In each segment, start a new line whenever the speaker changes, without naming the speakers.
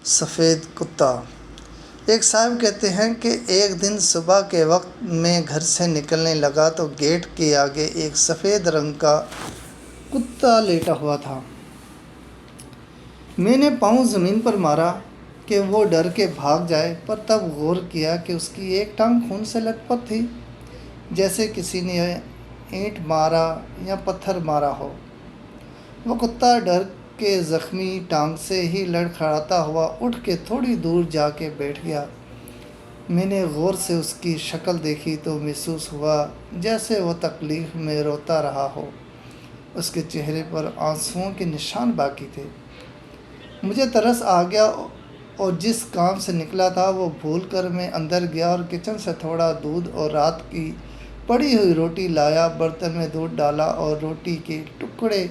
سفید کتا۔ ایک صاحب کہتے ہیں کہ ایک دن صبح کے وقت میں گھر سے نکلنے لگا تو گیٹ کے آگے ایک سفید رنگ کا کتا لیٹا ہوا تھا۔ میں نے پاؤں زمین پر مارا کہ وہ ڈر کے بھاگ جائے، پر تب غور کیا کہ اس کی ایک ٹانگ خون سے لت پت تھی، جیسے کسی نے اینٹ مارا یا پتھر مارا ہو۔ وہ کتا ڈر کے زخمی ٹانگ سے ہی لڑکھڑاتا ہوا اٹھ کے تھوڑی دور جا کے بیٹھ گیا۔ میں نے غور سے اس کی شکل دیکھی تو محسوس ہوا جیسے وہ تکلیف میں روتا رہا ہو۔ اس کے چہرے پر آنسوؤں کے نشان باقی تھے۔ مجھے ترس آ گیا اور جس کام سے نکلا تھا وہ بھول کر میں اندر گیا اور کچن سے تھوڑا دودھ اور رات کی پڑی ہوئی روٹی لایا، برتن میں دودھ ڈالا اور روٹی کے ٹکڑے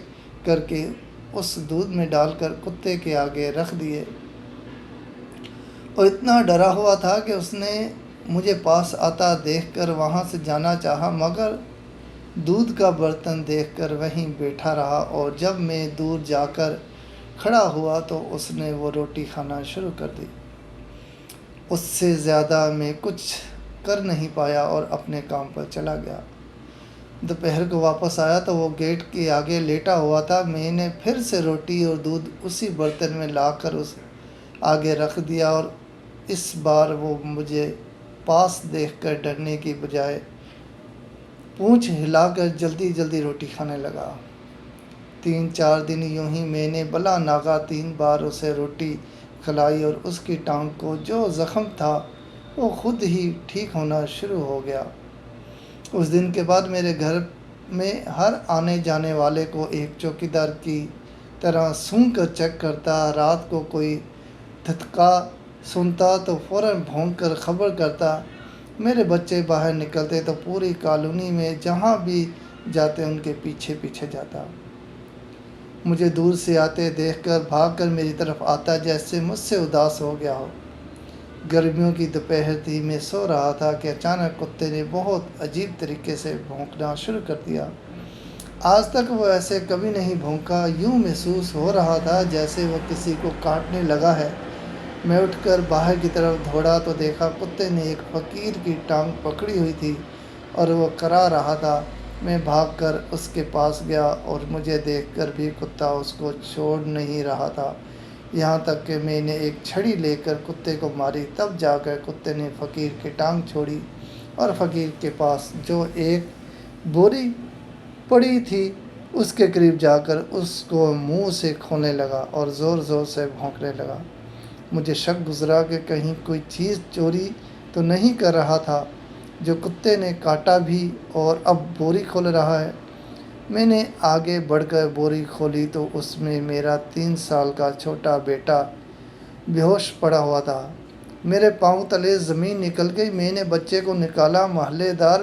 کر کے اس دودھ میں ڈال کر کتے کے آگے رکھ دیے۔ اور اتنا ڈرا ہوا تھا کہ اس نے مجھے پاس آتا دیکھ کر وہاں سے جانا چاہا، مگر دودھ کا برتن دیکھ کر وہیں بیٹھا رہا، اور جب میں دور جا کر کھڑا ہوا تو اس نے وہ روٹی کھانا شروع کر دی۔ اس سے زیادہ میں کچھ کر نہیں پایا اور اپنے کام پر چلا گیا۔ دوپہر کو واپس آیا تو وہ گیٹ کے آگے لیٹا ہوا تھا۔ میں نے پھر سے روٹی اور دودھ اسی برتن میں لا کر اس آگے رکھ دیا، اور اس بار وہ مجھے پاس دیکھ کر ڈرنے کی بجائے پونچھ ہلا کر جلدی جلدی روٹی کھانے لگا۔ 3-4 دن یوں ہی میں نے بلا ناغہ 3 بار اسے روٹی کھلائی، اور اس کی ٹانگ کو جو زخم تھا وہ خود ہی ٹھیک ہونا شروع ہو گیا۔ اس دن کے بعد میرے گھر میں ہر آنے جانے والے کو ایک چوکیدار کی طرح سونگھ کر چیک کرتا۔ رات کو کوئی دھتکا سنتا تو فوراً بھونک کر خبر کرتا۔ میرے بچے باہر نکلتے تو پوری کالونی میں جہاں بھی جاتے ان کے پیچھے پیچھے جاتا۔ مجھے دور سے آتے دیکھ کر بھاگ کر میری طرف آتا، جیسے مجھ سے اداس ہو گیا ہو۔ گرمیوں کی دوپہر تھی، میں سو رہا تھا کہ اچانک کتے نے بہت عجیب طریقے سے بھونکنا شروع کر دیا۔ آج تک وہ ایسے کبھی نہیں بھونکا۔ یوں محسوس ہو رہا تھا جیسے وہ کسی کو کاٹنے لگا ہے۔ میں اٹھ کر باہر کی طرف دوڑا تو دیکھا کتے نے ایک فقیر کی ٹانگ پکڑی ہوئی تھی اور وہ کرا رہا تھا۔ میں بھاگ کر اس کے پاس گیا اور مجھے دیکھ کر بھی کتا اس کو چھوڑ نہیں رہا تھا، یہاں تک کہ میں نے ایک چھڑی لے کر کتے کو ماری۔ تب جا کر کتے نے فقیر کی ٹانگ چھوڑی اور فقیر کے پاس جو ایک بوری پڑی تھی اس کے قریب جا کر اس کو منہ سے کھونے لگا اور زور زور سے بھونکنے لگا۔ مجھے شک گزرا کہ کہیں کوئی چیز چوری تو نہیں کر رہا تھا جو کتے نے کاٹا بھی اور اب بوری کھول رہا ہے۔ میں نے آگے بڑھ کر بوری کھولی تو اس میں میرا 3 سال کا چھوٹا بیٹا بے ہوش پڑا ہوا تھا۔ میرے پاؤں تلے زمین نکل گئی۔ میں نے بچے کو نکالا، محلے دار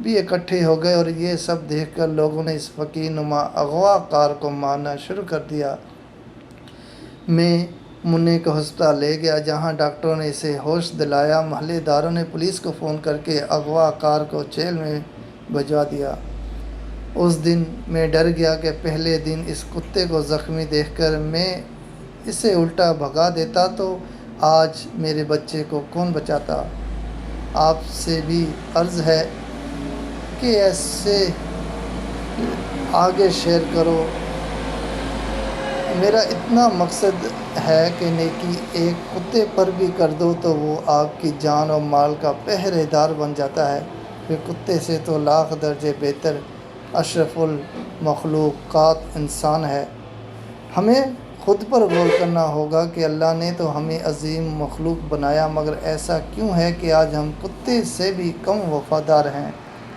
بھی اکٹھے ہو گئے اور یہ سب دیکھ کر لوگوں نے اس فقیر نما اغوا کار کو مارنا شروع کر دیا۔ میں منّے کو ہسپتال لے گیا جہاں ڈاکٹروں نے اسے ہوش دلایا۔ محلے داروں نے پولیس کو فون کر کے اغوا کار کو جیل میں بھجوا دیا۔ اس دن میں ڈر گیا کہ پہلے دن اس کتے کو زخمی دیکھ کر میں اسے الٹا بھگا دیتا تو آج میرے بچے کو کون بچاتا۔ آپ سے بھی عرض ہے کہ ایسے آگے شیئر کرو۔ میرا اتنا مقصد ہے کہ نیکی ایک کتے پر بھی کر دو تو وہ آپ کی جان و مال کا پہرے دار بن جاتا ہے، پھر کتے سے تو لاکھ درجے بہتر اشرف المخلوقات انسان ہے۔ ہمیں خود پر غور کرنا ہوگا کہ اللہ نے تو ہمیں عظیم مخلوق بنایا، مگر ایسا کیوں ہے کہ آج ہم کتے سے بھی کم وفادار ہیں؟